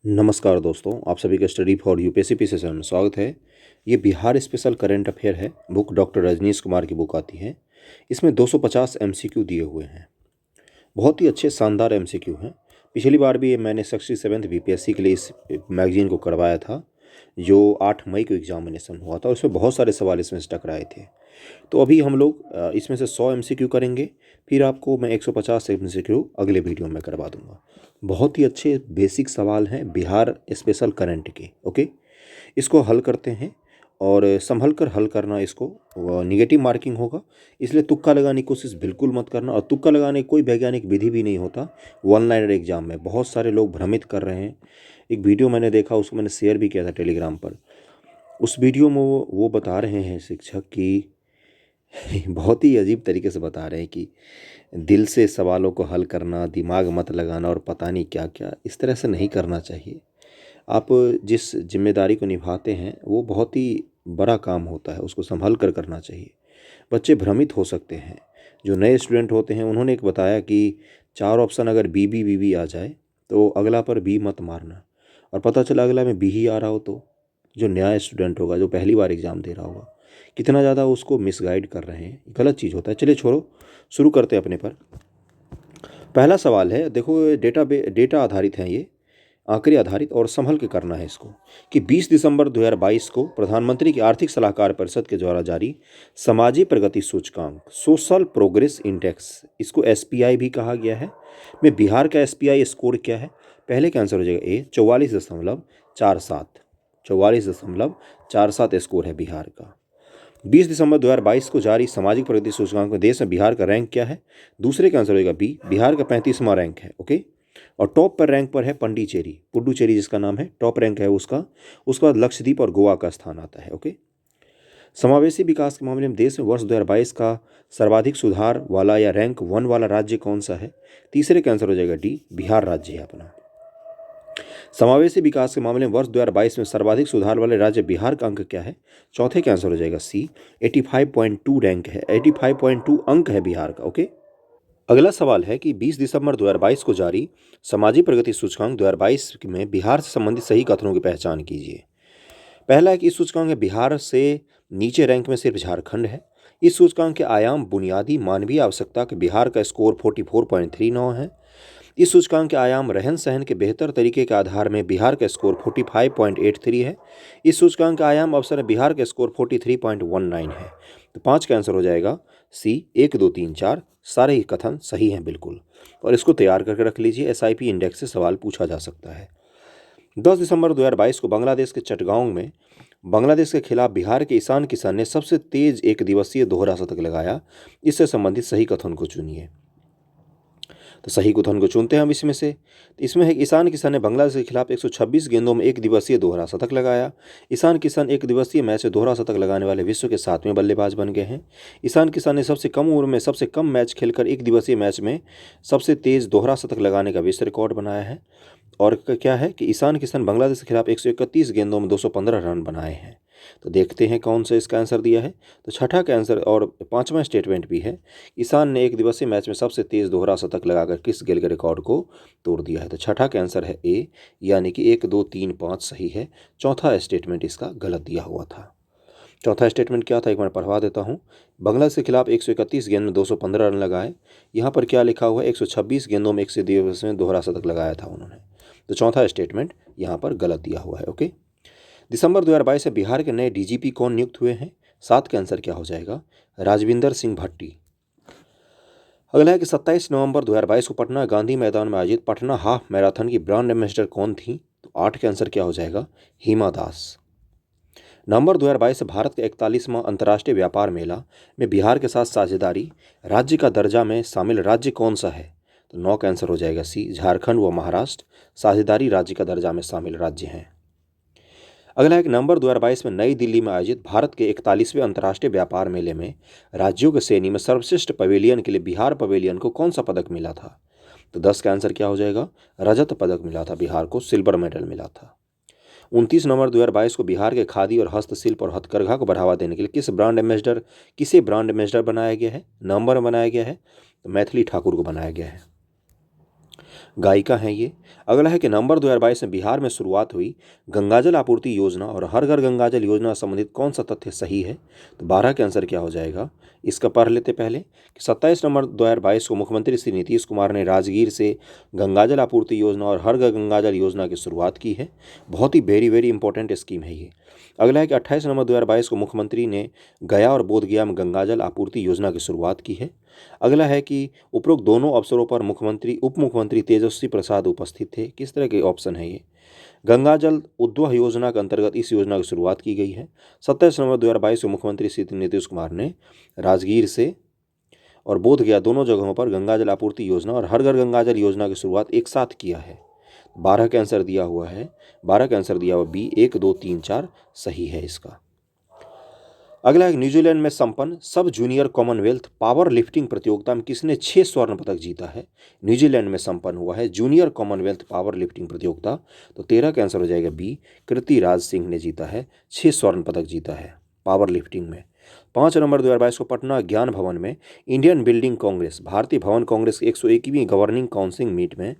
नमस्कार दोस्तों, आप सभी का study for UPSC P session में स्वागत है। ये बिहार स्पेशल करंट अफेयर है। बुक डॉक्टर रजनीश कुमार की बुक आती है। इसमें 250 एमसीक्यू दिए हुए हैं। बहुत ही अच्छे शानदार एमसीक्यू हैं। पिछली बार भी मैंने 67th बीपीएससी के लिए इस मैगजीन को करवाया था, जो 8 मई को एग्जामिनेशन हुआ था। उसमें बहुत सारे सवाल इसमें से टकराए थे। तो अभी हम लोग इसमें से 100 एमसीक्यू करेंगे, फिर आपको मैं 150 एमसीक्यू अगले वीडियो में करवा दूंगा। बहुत ही अच्छे बेसिक सवाल हैं बिहार स्पेशल करंट के। ओके, इसको हल करते हैं और संभल कर हल करना। इसको निगेटिव मार्किंग होगा, इसलिए तुक्का लगाने की कोशिश बिल्कुल मत करना। और तुक्का लगाने की कोई वैज्ञानिक विधि भी नहीं होता। वन लाइनर एग्जाम में बहुत सारे लोग भ्रमित कर रहे हैं। एक वीडियो मैंने देखा, उसको मैंने शेयर भी किया था टेलीग्राम पर। उस वीडियो में वो बता रहे हैं शिक्षक कि बहुत ही अजीब तरीके से बता रहे हैं कि दिल से सवालों को हल करना, दिमाग मत लगाना और पता नहीं क्या क्या, इस तरह से नहीं करना चाहिए। आप जिस जिम्मेदारी को निभाते हैं वो बहुत ही बड़ा काम होता है, उसको संभल कर करना चाहिए। बच्चे भ्रमित हो सकते हैं। जो नए स्टूडेंट होते हैं उन्होंने एक बताया कि 4 ऑप्शन अगर बी आ जाए तो अगला पर बी मत मारना, और पता चला अगला में बी ही आ रहा हो तो जो नया स्टूडेंट होगा, जो पहली बार एग्ज़ाम दे रहा होगा, कितना ज़्यादा उसको मिसगाइड कर रहे हैं। गलत चीज़ होता है। चलिए छोड़ो, शुरू करते हैं अपने पर। पहला सवाल है, देखो डेटा आधारित हैं ये, आंकड़े आधारित, और संभल के करना है इसको। कि 20 दिसंबर 2022 को प्रधानमंत्री की आर्थिक सलाहकार परिषद के द्वारा जारी सामाजिक प्रगति सूचकांक, सोशल प्रोग्रेस इंडेक्स, इसको एसपीआई भी कहा गया है, में बिहार का एसपीआई स्कोर क्या है? पहले का आंसर हो जाएगा ए, 44.47। 44.47 स्कोर है बिहार का। 20 दिसंबर 2022 को जारी सामाजिक प्रगति सूचकांक में देश में बिहार का रैंक क्या है? दूसरे का आंसर होगा बी, बिहार का 35वां रैंक है। ओके, और टॉप पर रैंक पर है पंडिचेरी, पुडुचेरी जिसका नाम है, टॉप रैंक है उसका। उसके बाद लक्षद्वीप और गोवा का स्थान आता है। ओके, समावेशी विकास के मामले में देश में वर्ष 2022 का सर्वाधिक सुधार वाला या रैंक 1 वाला राज्य कौन सा है? तीसरे का आंसर हो जाएगा डी, बिहार राज्य है अपना। समावेशी विकास के मामले में वर्ष 2022 में सर्वाधिक सुधार वाले राज्य बिहार का अंक क्या है? चौथे का आंसर हो जाएगा सी, 85.2 रैंक है, 85.2 अंक है बिहार का। ओके, अगला सवाल है कि 20 दिसंबर 2022 को जारी सामाजिक प्रगति सूचकांक 2022 में बिहार से संबंधित सही कथनों की पहचान कीजिए। पहला है कि इस सूचकांक में बिहार से नीचे रैंक में सिर्फ झारखंड है। इस सूचकांक के आयाम बुनियादी मानवीय आवश्यकता के बिहार का स्कोर 44.39 है। इस सूचकांक के आयाम रहन सहन के बेहतर तरीके के आधार में बिहार का स्कोर 45.83 है। इस सूचकांक का आयाम अवसर बिहार का स्कोर 43.19 है। तो 5 का आंसर हो जाएगा सी, 1 2 3 4 सारे ही कथन सही हैं बिल्कुल। और इसको तैयार करके रख लीजिए, एसआईपी इंडेक्स से सवाल पूछा जा सकता है। 10 दिसंबर 2022 को बांग्लादेश के चटगांव में बांग्लादेश के खिलाफ बिहार के ईशान किशन ने सबसे तेज एक दिवसीय दोहरा शतक लगाया। इससे संबंधित सही कथन को चुनिए। तो सही कथन को चुनते हैं हम इसमें से। इसमें है कि ईशान किशन ने बांग्लादेश के खिलाफ 126 गेंदों में एक दिवसीय दोहरा शतक लगाया। ईशान किशन एक दिवसीय मैच में दोहरा शतक लगाने वाले विश्व के 7वें बल्लेबाज बन गए हैं। ईशान किशन ने सबसे कम उम्र में सबसे कम मैच खेलकर एक दिवसीय मैच में सबसे तेज दोहरा शतक लगाने का विश्व रिकॉर्ड बनाया है। और क्या है कि ईशान किशन बांग्लादेश के खिलाफ 131 गेंदों में 215 रन बनाए हैं। तो देखते हैं कौन सा इसका आंसर दिया है। तो छठा का आंसर और 5वां स्टेटमेंट भी है, ईशान ने एक दिवसीय मैच में सबसे तेज दोहरा शतक लगाकर किस गेल के रिकॉर्ड को तोड़ दिया है? तो छठा का आंसर है ए, यानी कि 1 2 3 5 सही है। चौथा स्टेटमेंट इसका गलत दिया हुआ था। चौथा स्टेटमेंट क्या था, एक बार पढ़वा देता हूँ। बांग्लादेश के खिलाफ 131 गेंद में 215 रन लगाए। यहाँ पर क्या लिखा हुआ है? 126 गेंदों में एक से दिवस में दोहरा शतक लगाया था उन्होंने। तो चौथा स्टेटमेंट यहाँ पर गलत दिया हुआ है। ओके, दिसंबर 2022 से बिहार के नए डीजीपी कौन नियुक्त हुए हैं? 7 का आंसर क्या हो जाएगा? राजविंदर सिंह भट्टी। अगला है कि 27 नवंबर 2022 को पटना गांधी मैदान में आयोजित पटना हाफ मैराथन की ब्रांड एम्बेसडर कौन थी? तो 8 का आंसर क्या हो जाएगा? हिमा दास। नवंबर 2022 से भारत के 41वां अंतर्राष्ट्रीय व्यापार मेला में बिहार के साथ साझेदारी राज्य का दर्जा में शामिल राज्य कौन सा है? तो 9 का आंसर हो जाएगा सी, झारखंड व महाराष्ट्र साझेदारी राज्य का दर्जा में शामिल राज्य हैं। अगला है कि नवंबर 2022 में नई दिल्ली में आयोजित भारत के 41वें अंतर्राष्ट्रीय व्यापार मेले में राज्यों की श्रेणी में सर्वश्रेष्ठ पवेलियन के लिए बिहार पवेलियन को कौन सा पदक मिला था? तो 10 का आंसर क्या हो जाएगा? रजत पदक मिला था, बिहार को सिल्वर मेडल मिला था। 29 नवंबर 2022 को बिहार के खादी और हस्तशिल्प और हथकरघा को बढ़ावा देने के लिए किसे ब्रांड एम्बेसडर बनाया गया है? नवंबर में बनाया गया है, तो मैथिली ठाकुर को बनाया गया है। गायिका हैं ये। अगला है कि नवंबर 2022 में बिहार में शुरुआत हुई गंगाजल आपूर्ति योजना और हर घर गंगाजल योजना संबंधित कौन सा तथ्य सही है? तो 12 के आंसर क्या हो जाएगा? इसका पढ़ लेते पहले कि 27 नवंबर 2022 को मुख्यमंत्री श्री नीतीश कुमार ने राजगीर से गंगाजल आपूर्ति योजना और हर घर गंगाजल योजना की शुरुआत की है। बहुत ही वेरी वेरी इंपॉर्टेंट स्कीम है ये। अगला है कि 28 नवंबर 2022 को मुख्यमंत्री ने गया और बोधगया में गंगाजल आपूर्ति योजना की शुरुआत की है। अगला है कि उपरोक्त दोनों अवसरों पर मुख्यमंत्री उप मुख्यमंत्री तेजस्वी प्रसाद उपस्थित थे। किस तरह के ऑप्शन है ये? गंगा जल उद्वह योजना के अंतर्गत इस योजना की शुरुआत की गई है। 27 नवंबर 2022 को मुख्यमंत्री श्री नीतीश कुमार ने राजगीर से और बोधगया दोनों जगहों पर गंगाजल आपूर्ति योजना और हर घर गंगाजल योजना की शुरुआत एक साथ किया है। 12 का आंसर दिया हुआ है, 12 का आंसर दिया हुआ बी 1 2 3 4 सही है इसका। अगला है न्यूजीलैंड में संपन्न सब जूनियर कॉमनवेल्थ पावर लिफ्टिंग प्रतियोगिता में किसने 6 स्वर्ण पदक जीता है? न्यूजीलैंड में संपन्न हुआ है जूनियर कॉमनवेल्थ पावर लिफ्टिंग प्रतियोगिता। तो 13 का आंसर हो जाएगा बी कृतिराज सिंह ने जीता है, 6 स्वर्ण पदक जीता है पावर लिफ्टिंग में। 5 नवंबर 2022 को पटना ज्ञान भवन में इंडियन बिल्डिंग कांग्रेस भारतीय भवन कांग्रेस की 101वीं गवर्निंग काउंसिल मीट में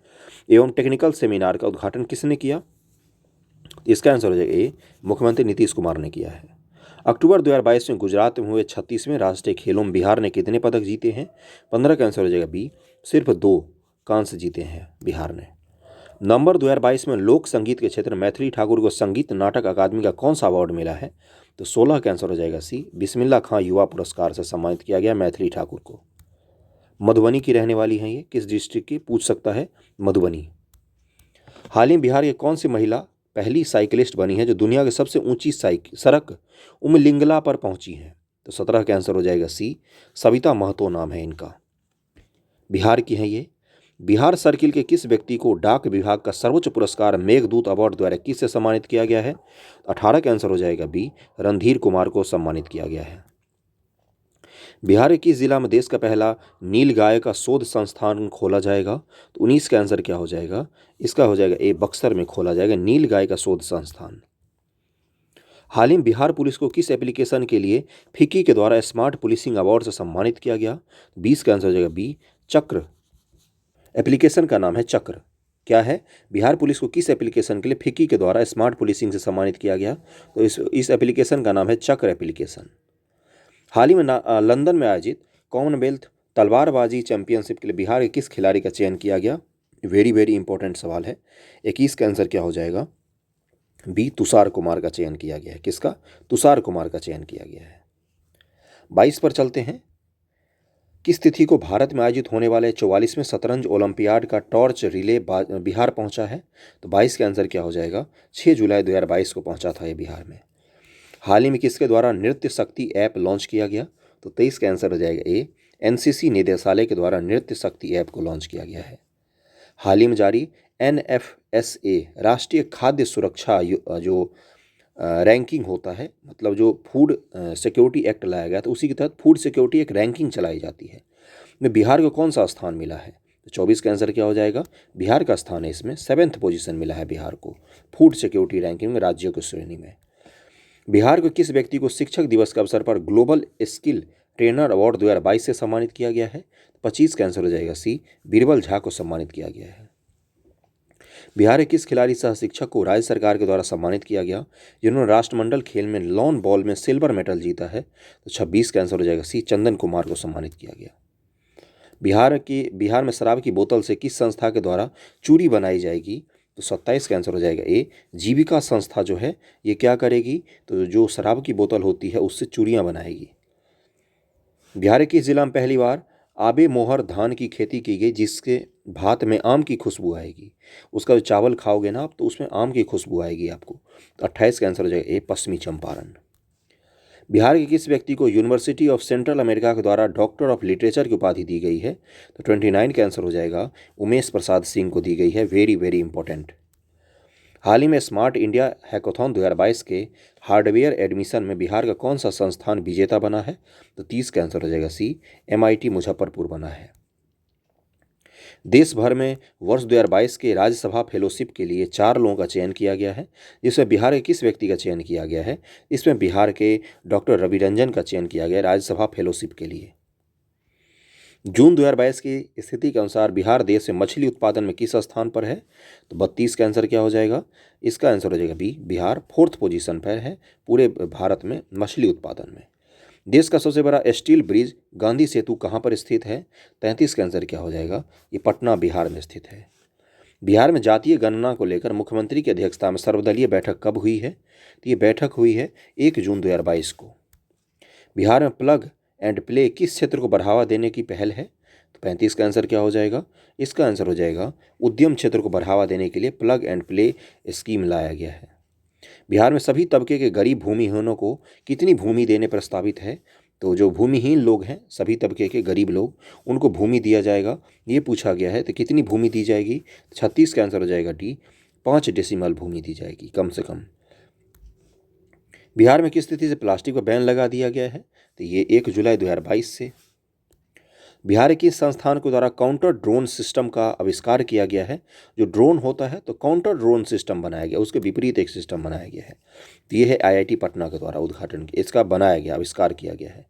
एवं टेक्निकल सेमिनार का उद्घाटन किसने किया? इसका आंसर हो जाएगा ए मुख्यमंत्री नीतीश कुमार ने किया है। अक्टूबर 2022 में गुजरात में हुए 36वें राष्ट्रीय खेलों में बिहार ने कितने पदक जीते हैं? 15 का आंसर हो जाएगा बी सिर्फ 2 कांस्य जीते हैं बिहार ने। नवंबर 2022 में लोक संगीत के क्षेत्र में मैथिली ठाकुर को संगीत नाटक अकादमी का कौन सा अवार्ड मिला है? तो 16 का आंसर हो जाएगा सी बिस्मिल्लाह खां युवा पुरस्कार से सम्मानित किया गया मैथिली ठाकुर को। मधुबनी की रहने वाली हैं ये, किस डिस्ट्रिक्ट की पूछ सकता है? मधुबनी। हाल ही में बिहार की कौन सी महिला पहली साइकिलिस्ट बनी है जो दुनिया की सबसे ऊंची सड़क उमलिंगला पर पहुंची है? तो 17 का आंसर हो जाएगा सी सविता महतो नाम है इनका। बिहार की हैं ये। बिहार सर्किल के किस व्यक्ति को डाक विभाग का सर्वोच्च पुरस्कार मेघदूत अवार्ड द्वारा किससे सम्मानित किया गया है? 18 का आंसर हो जाएगा बी रणधीर कुमार को सम्मानित किया गया है। बिहार के किस जिला में देश का पहला नीलगाय का शोध संस्थान खोला जाएगा? तो 19 का आंसर क्या हो जाएगा? इसका हो जाएगा ए बक्सर में खोला जाएगा नीलगाय का शोध संस्थान। हाल ही में बिहार पुलिस को किस एप्लीकेशन के लिए फिक्की के द्वारा स्मार्ट पुलिसिंग अवार्ड से सम्मानित किया गया? 20 का आंसर हो जाएगा बी चक्र। एप्लीकेशन का नाम है चक्र। क्या है? बिहार पुलिस को किस एप्लीकेशन के लिए फिक्की के द्वारा स्मार्ट पुलिसिंग से सम्मानित किया गया? तो इस एप्लीकेशन का नाम है चक्र एप्लीकेशन। हाल ही में लंदन में आयोजित कॉमनवेल्थ तलवारबाजी चैंपियनशिप के लिए बिहार के किस खिलाड़ी का चयन किया गया? वेरी वेरी इंपॉर्टेंट सवाल है। 21 का आंसर क्या हो जाएगा? बी तुषार कुमार का चयन किया गया है। किसका? तुषार कुमार का चयन किया गया है। 22 पर चलते हैं। किस तिथि को भारत में आयोजित होने वाले 44वें शतरंज ओलंपियाड का टॉर्च रिले बिहार पहुंचा है? तो 22 का आंसर क्या हो जाएगा? 6 जुलाई 2022 को पहुंचा था ये बिहार में। हाल ही में किसके द्वारा नृत्य शक्ति ऐप लॉन्च किया गया? तो 23 का आंसर हो जाएगा ए एनसीसी निदेशालय के द्वारा नृत्य शक्ति ऐप को लॉन्च किया गया है। हाल ही में जारी NFSA राष्ट्रीय खाद्य सुरक्षा जो रैंकिंग होता है, मतलब जो फूड सिक्योरिटी एक्ट लाया गया तो उसी के तहत फूड सिक्योरिटी एक रैंकिंग चलाई जाती है। में बिहार को कौन सा स्थान मिला है? तो 24 का आंसर क्या हो जाएगा? बिहार का स्थान है इसमें 7th पोजीशन मिला है बिहार को फूड सिक्योरिटी रैंकिंग में राज्यों की श्रेणी में। बिहार को किस व्यक्ति को शिक्षक दिवस के अवसर पर ग्लोबल स्किल ट्रेनर अवार्ड 2022 से सम्मानित किया गया है? 25 का आंसर हो जाएगा सी बीरबल झा को सम्मानित किया गया है। बिहार के किस खिलाड़ी सह शिक्षक को राज्य सरकार के द्वारा सम्मानित किया गया जिन्होंने राष्ट्रमंडल खेल में लॉन बॉल में सिल्वर मेडल जीता है? तो 26 का आंसर हो जाएगा सी चंदन कुमार को सम्मानित किया गया। बिहार में शराब की बोतल से किस संस्था के द्वारा चूड़ी बनाई जाएगी? तो 27 का आंसर हो जाएगा ए जीविका संस्था जो है ये क्या करेगी? तो जो शराब की बोतल होती है उससे चूड़ियाँ बनाएगी। बिहार के किस जिला में पहली बार आबे मोहर धान की खेती की गई जिसके भात में आम की खुशबू आएगी? उसका जो चावल खाओगे ना आप तो उसमें आम की खुशबू आएगी आपको। तो 28 का आंसर हो जाएगा ए पश्चिमी चंपारण। बिहार के किस व्यक्ति को यूनिवर्सिटी ऑफ सेंट्रल अमेरिका के द्वारा डॉक्टर ऑफ लिटरेचर की उपाधि दी गई है? तो 29 का आंसर हो जाएगा उमेश प्रसाद सिंह को दी गई है। Very very important. हाल ही में स्मार्ट इंडिया हैकाथॉन 2022 के हार्डवेयर एडमिशन में बिहार का कौन सा संस्थान विजेता बना है? तो 30 का आंसर हो जाएगा सी MIT मुजफ्फरपुर बना है। देश भर में वर्ष 2022 के राज्यसभा फेलोशिप के लिए 4 लोगों का चयन किया गया है जिसमें बिहार के किस व्यक्ति का चयन किया गया है? इसमें बिहार के डॉक्टर रवि रंजन का चयन किया गया राज्यसभा फेलोशिप के लिए। जून 2022 की स्थिति के अनुसार बिहार देश में मछली उत्पादन में किस स्थान पर है? तो 32 का आंसर क्या हो जाएगा? इसका आंसर हो जाएगा बी, बिहार 4th पोजीशन पर है पूरे भारत में मछली उत्पादन में। देश का सबसे बड़ा स्टील ब्रिज गांधी सेतु कहाँ पर स्थित है? 33 का आंसर क्या हो जाएगा? ये पटना बिहार में स्थित है। बिहार में जातीय गणना को लेकर मुख्यमंत्री की अध्यक्षता में सर्वदलीय बैठक कब हुई है? तो ये बैठक हुई है 1 जून 2022 को। बिहार में प्लग एंड प्ले किस क्षेत्र को बढ़ावा देने की पहल है? तो 35 का आंसर क्या हो जाएगा? इसका आंसर हो जाएगा उद्यम क्षेत्र को बढ़ावा देने के लिए प्लग एंड प्ले स्कीम लाया गया है। बिहार में सभी तबके के गरीब भूमिहीनों को कितनी भूमि देने प्रस्तावित है? तो जो भूमिहीन लोग हैं, सभी तबके के गरीब लोग, उनको भूमि दिया जाएगा, ये पूछा गया है। तो कितनी भूमि दी जाएगी? 36 का आंसर हो जाएगा डी, 5 डेसिमल भूमि दी जाएगी कम से कम। बिहार में किस स्थिति से प्लास्टिक पर बैन लगा दिया गया है? तो ये 1 जुलाई 2022 से। बिहार के संस्थान के द्वारा काउंटर ड्रोन सिस्टम का आविष्कार किया गया है। जो ड्रोन होता है तो काउंटर ड्रोन सिस्टम बनाया गया, उसके विपरीत एक सिस्टम बनाया गया है। तो ये है IIT पटना के द्वारा उद्घाटन इसका बनाया गया, आविष्कार किया गया है।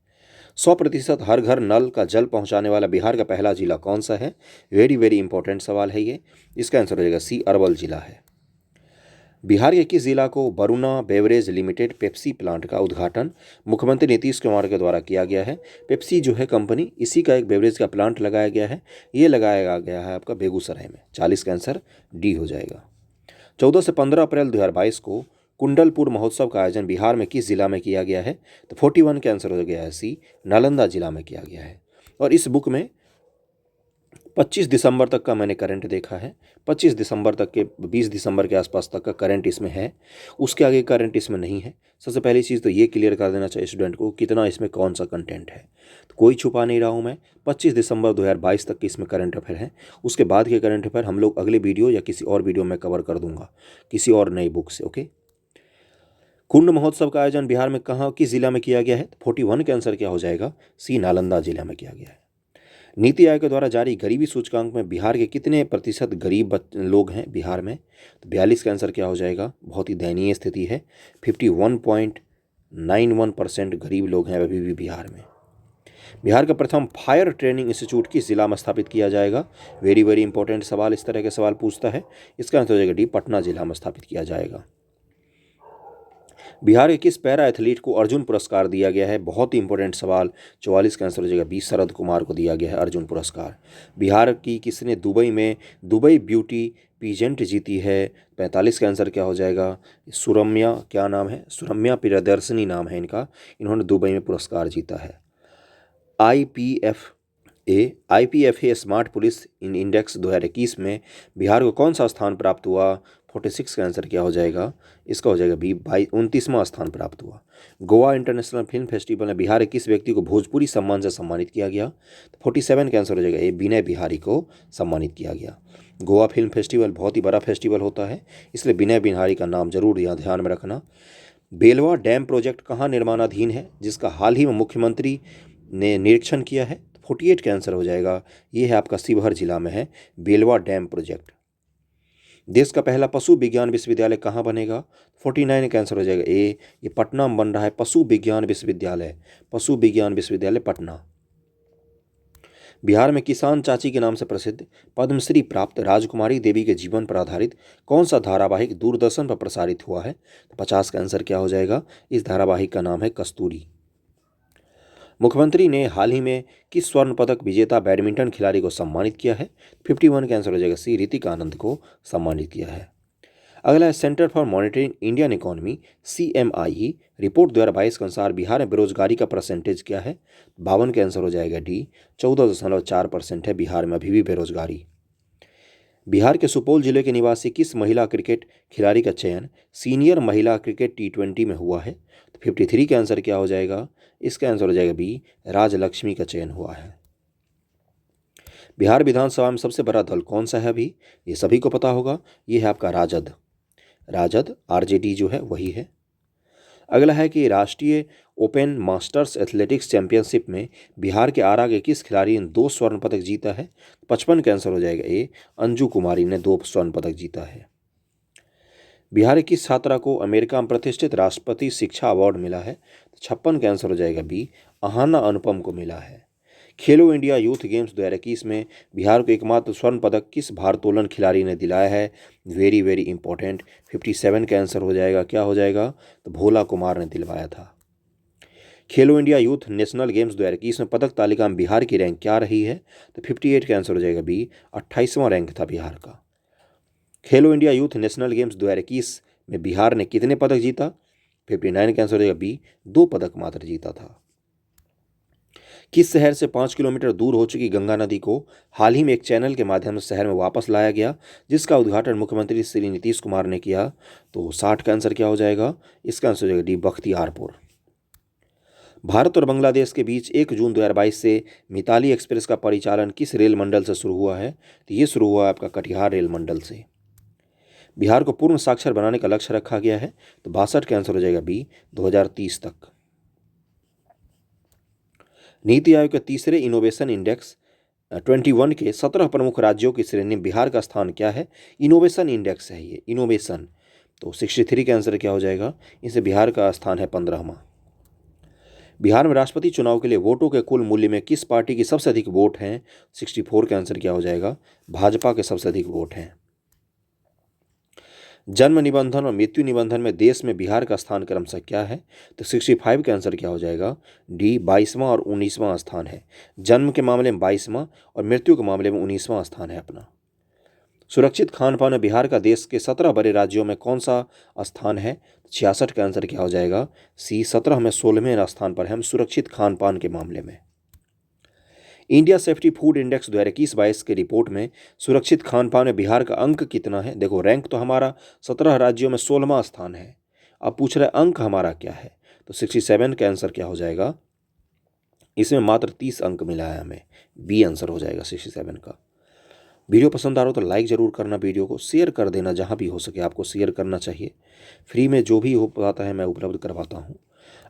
100% हर घर नल का जल पहुंचाने वाला बिहार का पहला जिला कौन सा है? वेरी वेरी इंपॉर्टेंट सवाल है ये। इसका आंसर हो जाएगा सी, अरवल जिला है। बिहार के किस जिला को Varuna beverage limited Pepsi plant का उद्घाटन मुख्यमंत्री नीतीश कुमार के द्वारा किया गया है? पेप्सी जो है कंपनी, इसी का एक बेवरेज का प्लांट लगाया गया है। ये लगाया गया है आपका बेगूसराय में। 40 का आंसर डी हो जाएगा। 14 से 15 अप्रैल 2022 को कुंडलपुर महोत्सव का आयोजन बिहार में किस जिला में किया गया है? तो 41 का आंसर हो गया है सी, नालंदा जिला में किया गया है। और इस बुक में 25 दिसंबर तक का मैंने करंट देखा है। 25 दिसंबर तक के, 20 दिसंबर के आसपास तक का करंट इसमें है, उसके आगे करंट इसमें नहीं है। सबसे पहली चीज़ तो ये क्लियर कर देना चाहिए स्टूडेंट को कितना इसमें कौन सा कंटेंट है। तो कोई छुपा नहीं रहा हूँ मैं। 25 दिसंबर 2022 तक के इसमें करंट अफेयर है। उसके बाद के करंट अफेयर हम लोग अगले वीडियो या किसी और वीडियो में कवर कर दूंगा किसी और नई बुक से। ओके। कुंड महोत्सव का आयोजन बिहार में कहाँ, किस जिला में किया गया है? 41 का आंसर क्या हो जाएगा? सी, नालंदा जिला में किया गया है। नीति आयोग के द्वारा जारी गरीबी सूचकांक में बिहार के कितने प्रतिशत गरीब लोग हैं बिहार में? तो 42 का आंसर क्या हो जाएगा? बहुत ही दयनीय स्थिति है। 51.91% गरीब लोग हैं अभी भी बिहार में। बिहार का प्रथम फायर ट्रेनिंग इंस्टीट्यूट किस जिला में स्थापित किया जाएगा? वेरी वेरी इंपॉर्टेंट सवाल, इस तरह के सवाल पूछता है। इसका आंसर हो जाएगा डी, पटना जिला में स्थापित किया जाएगा। बिहार के किस पैरा एथलीट को अर्जुन पुरस्कार दिया गया है? बहुत ही इंपॉर्टेंट सवाल। 44 का आंसर हो जाएगा बी, शरद कुमार को दिया गया है अर्जुन पुरस्कार। बिहार की किसने दुबई में दुबई ब्यूटी पीजेंट जीती है? 45 का आंसर क्या हो जाएगा? सुरम्या, क्या नाम है? सुरम्या प्रियदर्शनी नाम है इनका। इन्होंने दुबई में पुरस्कार जीता है। IPFA स्मार्ट पुलिस इन इंडेक्स 2021 में बिहार को कौन सा स्थान प्राप्त हुआ? 46 का आंसर क्या हो जाएगा? इसका हो जाएगा बी, 29वां स्थान प्राप्त हुआ। गोवा इंटरनेशनल फिल्म फेस्टिवल में बिहार के किस व्यक्ति को भोजपुरी सम्मान से सम्मानित किया गया? 47 का आंसर हो जाएगा ए, विनय बिहारी को सम्मानित किया गया। गोवा फिल्म फेस्टिवल बहुत ही बड़ा फेस्टिवल होता है, इसलिए विनय बिहारी का नाम जरूर यहाँ ध्यान में रखना। बेलवा डैम प्रोजेक्ट कहाँ निर्माणाधीन है, जिसका हाल ही में मुख्यमंत्री ने निरीक्षण किया है? 48 का आंसर हो जाएगा, ये है आपका शिवहर जिला में है बेलवा डैम प्रोजेक्ट। देश का पहला पशु विज्ञान विश्वविद्यालय कहाँ बनेगा? 49 का आंसर हो जाएगा ए, ये पटना में बन रहा है पशु विज्ञान विश्वविद्यालय, पशु विज्ञान विश्वविद्यालय पटना। बिहार में किसान चाची के नाम से प्रसिद्ध पद्मश्री प्राप्त राजकुमारी देवी के जीवन पर आधारित कौन सा धारावाहिक दूरदर्शन पर प्रसारित हुआ है? 50 का आंसर क्या हो जाएगा? इस धारावाहिक का नाम है कस्तूरी। मुख्यमंत्री ने हाल ही में किस स्वर्ण पदक विजेता बैडमिंटन खिलाड़ी को सम्मानित किया है? 51 का आंसर हो जाएगा सी, ऋतिक आनंद को सम्मानित किया है। अगला है centre for monitoring Indian economy CMIE report 2022 के अनुसार बिहार में बेरोजगारी का परसेंटेज क्या है? 52 का आंसर हो जाएगा डी, 14.4% है बिहार में अभी भी बेरोजगारी। बिहार के सुपौल जिले के निवासी किस महिला क्रिकेट खिलाड़ी का चयन सीनियर महिला क्रिकेट T20 में हुआ है? तो 53 का आंसर क्या हो जाएगा? इसका आंसर हो जाएगा बी, राजलक्ष्मी का चयन हुआ है। बिहार विधानसभा में सबसे बड़ा दल कौन सा है अभी? ये सभी को पता होगा, ये है आपका राजद। राजद RJD जो है वही है। अगला है कि राष्ट्रीय ओपन मास्टर्स एथलेटिक्स चैंपियनशिप में बिहार के आरा के किस खिलाड़ी ने 2 स्वर्ण पदक जीता है? 55 का आंसर हो जाएगा ए, अंजू कुमारी ने 2 स्वर्ण पदक जीता है। बिहार की किस छात्रा को अमेरिका में प्रतिष्ठित राष्ट्रपति शिक्षा अवार्ड मिला है? 56 का आंसर हो जाएगा बी, अहाना अनुपम को मिला है। खेलो इंडिया यूथ गेम्स 2021 में बिहार को एकमात्र स्वर्ण पदक किस भारोत्तोलन खिलाड़ी ने दिलाया है? Very very important. 57 का आंसर हो जाएगा, क्या हो जाएगा? तो भोला कुमार ने दिलवाया था। खेलो इंडिया यूथ नेशनल गेम्स 2021 में पदक तालिका में बिहार की रैंक क्या रही है? तो 58 का आंसर हो जाएगा बी, 28वां रैंक था बिहार का। खेलो इंडिया यूथ नेशनल गेम्स 2021 में बिहार ने कितने पदक जीता? 59 का आंसर हो जाएगा बी, 2 पदक मात्र जीता था। किस शहर से 5 किलोमीटर दूर हो चुकी गंगा नदी को हाल ही में एक चैनल के माध्यम से शहर में वापस लाया गया, जिसका उद्घाटन मुख्यमंत्री श्री नीतीश कुमार ने किया? तो 60 का आंसर क्या हो जाएगा? इसका आंसर हो जाएगा डी, बख्तियारपुर। भारत और बांग्लादेश के बीच 1 जून 2022 से मिताली एक्सप्रेस का परिचालन किस रेल मंडल से शुरू हुआ है? तो ये शुरू हुआ है आपका कटिहार रेल मंडल से। बिहार को पूर्ण साक्षर बनाने का लक्ष्य रखा गया है? तो 62 का आंसर हो जाएगा बी, 2030 तक। नीति आयोग के तीसरे इनोवेशन इंडेक्स 21 के 17 प्रमुख राज्यों की श्रेणी में बिहार का स्थान क्या है? इनोवेशन इंडेक्स है ये, इनोवेशन। तो 63 का आंसर क्या हो जाएगा? इसे बिहार का स्थान है 15वां। बिहार में राष्ट्रपति चुनाव के लिए वोटों के कुल मूल्य में किस पार्टी की सबसे अधिक वोट हैं? 64 का आंसर क्या हो जाएगा? भाजपा के सबसे अधिक वोट हैं। जन्म निबंधन और मृत्यु निबंधन में देश में बिहार का स्थान क्रमशः क्या है? तो 65 का आंसर क्या हो जाएगा? डी, 22वां और 19वां स्थान है। जन्म के मामले में 22वां और मृत्यु के मामले में 19वां स्थान है अपना। सुरक्षित खान पान में बिहार का देश के 17 बड़े राज्यों में कौन सा स्थान है? 66 का आंसर क्या हो जाएगा? सी, 17 में 16वें स्थान पर है हम सुरक्षित खान पान के मामले में। इंडिया सेफ्टी फूड इंडेक्स 2021-22 की रिपोर्ट में सुरक्षित खान पान में बिहार का अंक कितना है? देखो, रैंक तो हमारा 17 राज्यों में 16वां स्थान है। अब पूछ रहे अंक हमारा क्या है? तो 67 का आंसर क्या हो जाएगा? इसमें मात्र 30 अंक मिला है हमें, बी आंसर हो जाएगा 67 का। वीडियो पसंद आ रहा हो तो लाइक ज़रूर करना, वीडियो को शेयर कर देना, जहाँ भी हो सके आपको शेयर करना चाहिए। फ्री में जो भी हो पाता है मैं उपलब्ध करवाता हूँ।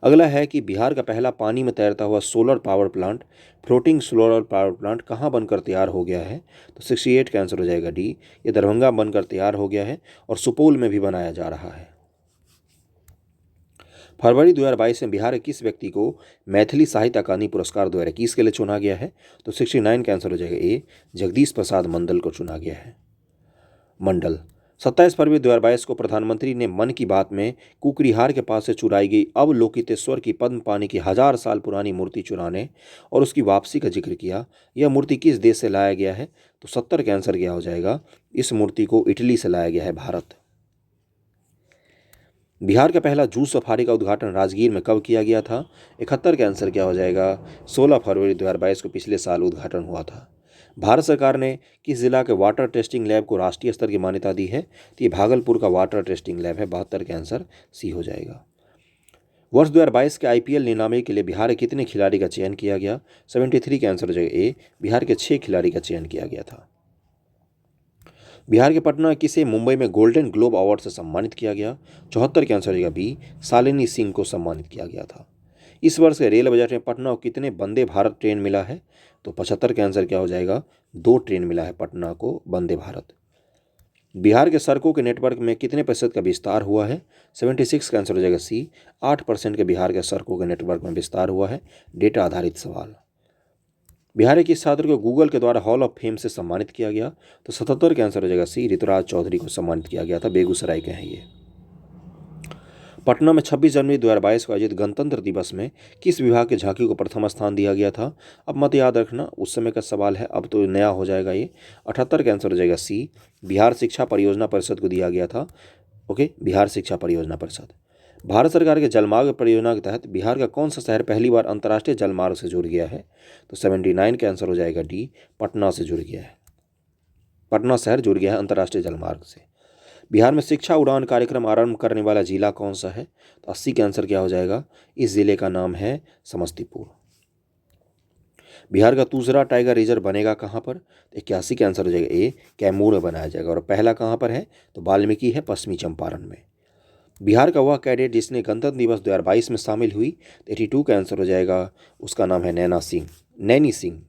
अगला है कि बिहार का पहला पानी में तैरता हुआ solar power plant, floating solar power plant कहाँ बनकर तैयार हो गया है? तो 68 का आंसर हो जाएगा डी, ये दरभंगा बनकर तैयार हो गया है और सुपौल में भी बनाया जा रहा है। फरवरी 2022 में बिहार के किस व्यक्ति को मैथिली साहित्य अकादमी पुरस्कार 2021 के लिए चुना गया है? तो 69 का आंसर हो जाएगा ए, जगदीश प्रसाद मंडल को चुना गया है। मंडल 27 फरवरी 2022 को प्रधानमंत्री ने मन की बात में कुकरिहार के पास से चुराई गई अवलोकितेश्वर की पद्म पानी की 1000 साल पुरानी मूर्ति चुराने और उसकी वापसी का जिक्र किया। यह मूर्ति किस देश से लाया गया है? तो 70 का आंसर क्या हो जाएगा? इस मूर्ति को इटली से लाया गया है, भारत। बिहार का पहला जूस सफारी का उद्घाटन राजगीर में कब किया गया था? 71 का आंसर क्या हो जाएगा? 16 फरवरी 2022 को पिछले साल उद्घाटन हुआ था। भारत सरकार ने किस जिला के वाटर टेस्टिंग लैब को राष्ट्रीय स्तर की मान्यता दी है? तो ये भागलपुर का वाटर टेस्टिंग लैब है। 72 का आंसर सी हो जाएगा। वर्ष 2022 के IPL नीलामी के लिए बिहार के कितने खिलाड़ी का चयन किया गया? 73 का आंसर हो जाएगा ए, बिहार के 6 खिलाड़ी का चयन किया गया था। बिहार के पटना किसे मुंबई में गोल्डन ग्लोब अवार्ड से सम्मानित किया गया? 74 का आंसर हो जाएगा बी, शालिनी सिंह को सम्मानित किया गया था। इस वर्ष के रेल बजट में पटना को कितने वंदे भारत ट्रेन मिला है? तो 75 का आंसर क्या हो जाएगा? 2 ट्रेन मिला है पटना को वंदे भारत। बिहार के सड़कों के नेटवर्क में कितने प्रतिशत का विस्तार हुआ है? 76 का आंसर हो जाएगा सी, 8% के बिहार के सड़कों के नेटवर्क में विस्तार हुआ है। डेटा आधारित सवाल। बिहार के किस छात्र को गूगल के द्वारा हॉल ऑफ फेम से सम्मानित किया गया? तो 77 का आंसर हो जाएगा सी, ऋतुराज चौधरी को सम्मानित किया गया था। बेगूसराय के हैं ये। पटना में 26 जनवरी 2022 को आयोजित गणतंत्र दिवस में किस विभाग के झांकी को प्रथम स्थान दिया गया था? अब मत याद रखना, उस समय का सवाल है, अब तो नया हो जाएगा ये। 78 का आंसर हो जाएगा सी, बिहार शिक्षा परियोजना परिषद को दिया गया था। ओके, बिहार शिक्षा परियोजना परिषद। भारत सरकार के जलमार्ग परियोजना के तहत बिहार का कौन सा शहर पहली बार अंतर्राष्ट्रीय जलमार्ग से जुड़ गया है? तो 79 का आंसर हो जाएगा डी, पटना से जुड़ गया है। पटना शहर जुड़ गया है अंतर्राष्ट्रीय जलमार्ग से। बिहार में शिक्षा उड़ान कार्यक्रम आरंभ करने वाला जिला कौन सा है? तो 80 का आंसर क्या हो जाएगा? इस जिले का नाम है समस्तीपुर। बिहार का दूसरा टाइगर रिजर्व बनेगा कहाँ पर? तो 81 का आंसर हो जाएगा ए, कैमूर में बनाया जाएगा। और पहला कहाँ पर है? तो वाल्मीकि है, पश्चिमी चंपारण में। बिहार का वह कैडेट जिसने गणतंत्र दिवस 2022 में शामिल हुई, 82 का आंसर हो जाएगा, उसका नाम है नैनी सिंह।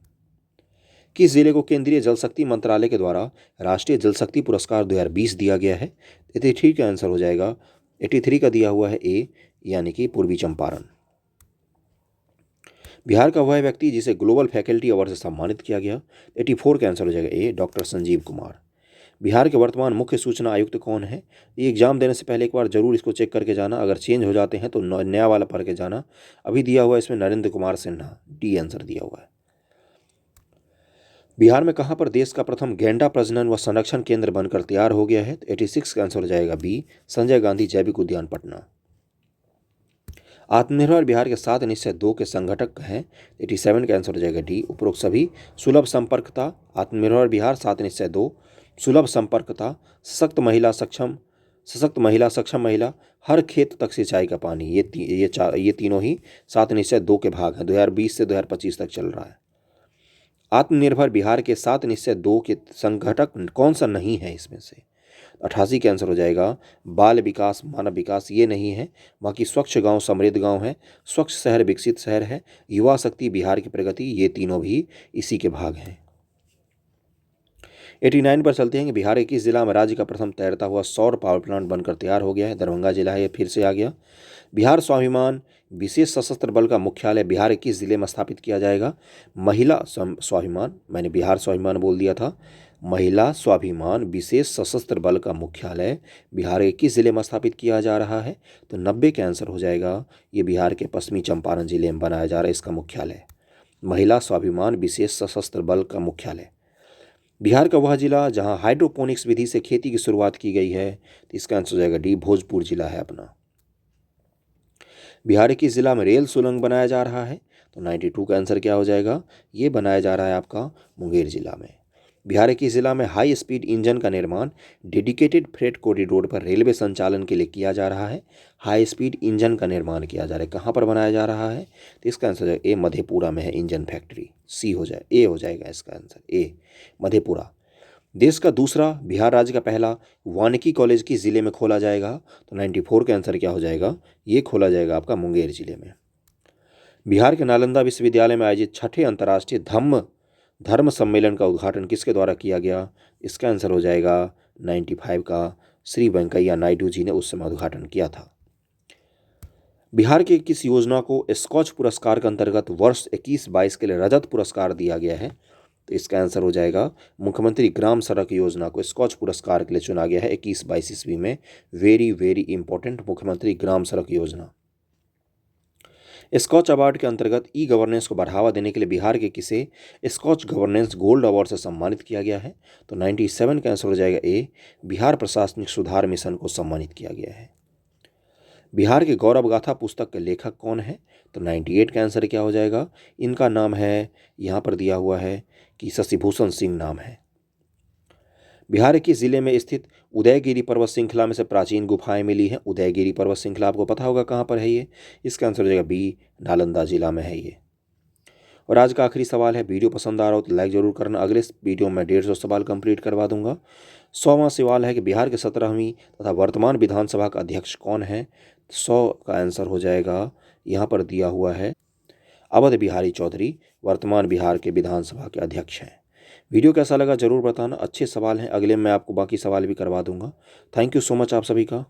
किस जिले को केंद्रीय जल शक्ति मंत्रालय के द्वारा राष्ट्रीय जल शक्ति पुरस्कार 2020 दिया गया है? 83 का आंसर हो जाएगा, 83 का दिया हुआ है ए, यानी कि पूर्वी चंपारण। बिहार का वह व्यक्ति जिसे ग्लोबल फैकल्टी अवार्ड से सम्मानित किया गया। 84 का आंसर हो जाएगा ए, डॉक्टर संजीव कुमार। बिहार के वर्तमान मुख्य सूचना आयुक्त कौन है? ये एग्जाम देने से पहले एक बार जरूर इसको चेक करके जाना, अगर चेंज हो जाते हैं तो नया वाला पढ़ के जाना। अभी दिया हुआ है इसमें नरेंद्र कुमार सिन्हा, डी आंसर दिया हुआ है। बिहार में कहाँ पर देश का प्रथम गैंडा प्रजनन व संरक्षण केंद्र बनकर तैयार हो गया है? 86 का आंसर हो जाएगा बी, संजय गांधी जैविक उद्यान पटना। आत्मनिर्भर बिहार के 7 निश्चय 2 के संगठक हैं? 87 का आंसर हो जाएगा डी, उपरोक्त सभी। सुलभ संपर्कता, आत्मनिर्भर बिहार 7 निश्चय 2, सुलभ संपर्कता, सशक्त महिला सक्षम महिला, हर खेत तक सिंचाई का पानी, ये तीनों ही 7 निश्चय 2 के भाग हैं। 2020 से 2025 तक चल रहा है। आत्मनिर्भर बिहार के 7 निश्चय 2 के संगठक कौन सा नहीं है इसमें से? 88 का आंसर हो जाएगा बाल विकास मानव विकास, ये नहीं है। बाकी स्वच्छ गांव समृद्ध गांव है, स्वच्छ शहर विकसित शहर है, युवा शक्ति बिहार की प्रगति, ये तीनों भी इसी के भाग हैं। 89 पर चलते हैं कि बिहार के किस जिला में राज्य का प्रथम तैरता हुआ सौर पावर प्लांट बनकर तैयार हो गया है? दरभंगा जिला है, ये फिर से आ गया। बिहार स्वाभिमान विशेष सशस्त्र बल का मुख्यालय बिहार के किस जिले में स्थापित किया जाएगा? महिला स्वाभिमान, मैंने बिहार स्वाभिमान बोल दिया था। महिला स्वाभिमान विशेष सशस्त्र बल का मुख्यालय बिहार के किस जिले में स्थापित किया जा रहा है? तो 90 का आंसर हो जाएगा, ये बिहार के पश्चिमी चंपारण जिले में बनाया जा रहा है इसका मुख्यालय, महिला स्वाभिमान विशेष सशस्त्र बल का मुख्यालय। बिहार का वह जिला जहां हाइड्रोपोनिक्स विधि से खेती की शुरुआत की गई है, तो इसका आंसर हो जाएगा डी, भोजपुर जिला है अपना। बिहार के किस जिला में रेल सुरंग बनाया जा रहा है? तो 92 का आंसर क्या हो जाएगा, ये बनाया जा रहा है आपका मुंगेर जिला में। बिहार के किस जिला में हाई स्पीड इंजन का निर्माण डेडिकेटेड फ्रेट कॉरिडोर पर रेलवे संचालन के लिए किया जा रहा है? हाई स्पीड इंजन का निर्माण किया जा रहा है, कहाँ पर बनाया जा रहा है? तो इसका आंसर है ए, मधेपुरा में है इंजन फैक्ट्री, सी हो जाए, ए हो जाएगा इसका आंसर, ए मधेपुरा। देश का दूसरा बिहार राज्य का पहला वानिकी कॉलेज किस जिले में खोला जाएगा? तो 94 का आंसर क्या हो जाएगा, ये खोला जाएगा आपका मुंगेर जिले में। बिहार के नालंदा विश्वविद्यालय में आयोजित 6ठे अंतर्राष्ट्रीय धर्म सम्मेलन का उद्घाटन किसके द्वारा किया गया? इसका आंसर हो जाएगा 95 का, श्री वेंकैया नायडू जी ने उस समय उद्घाटन किया था। बिहार के किस योजना को स्कॉच पुरस्कार के अंतर्गत वर्ष 21-22 के लिए रजत पुरस्कार दिया गया है? तो इसका आंसर हो जाएगा मुख्यमंत्री ग्राम सड़क योजना को स्कॉच पुरस्कार के लिए चुना गया है 21-22 ईस्वी में। वेरी वेरी इंपॉर्टेंट, मुख्यमंत्री ग्राम सड़क योजना। स्कॉच अवार्ड के अंतर्गत ई गवर्नेंस को बढ़ावा देने के लिए बिहार के किसे स्कॉच गवर्नेंस गोल्ड अवार्ड से सम्मानित किया गया है? तो 97 का आंसर हो जाएगा ए, बिहार प्रशासनिक सुधार मिशन को सम्मानित किया गया है। बिहार के गौरव गाथा पुस्तक के लेखक कौन है? तो 98 का आंसर क्या हो जाएगा, इनका नाम है, यहाँ पर दिया हुआ है कि शशिभूषण सिंह नाम है। बिहार के जिले में स्थित उदयगिरी पर्वत श्रृंखला में से प्राचीन गुफाएं मिली हैं? उदयगिरी पर्वत श्रृंखला आपको पता होगा कहाँ पर है ये, इसका आंसर हो जाएगा बी, नालंदा जिला में है ये। और आज का आखिरी सवाल है, वीडियो पसंद आ रहा हो तो लाइक जरूर करना, अगले वीडियो में 150 सवाल कंप्लीट करवा दूंगा। 100वां सवाल है कि बिहार के 17वीं तथा वर्तमान विधानसभा का अध्यक्ष कौन है? 100 का आंसर हो जाएगा, यहाँ पर दिया हुआ है अवध बिहारी चौधरी वर्तमान बिहार के विधानसभा के अध्यक्ष हैं। वीडियो कैसा लगा जरूर बताना, अच्छे सवाल हैं, अगले मैं आपको बाकी सवाल भी करवा दूंगा। थैंक यू सो मच आप सभी का।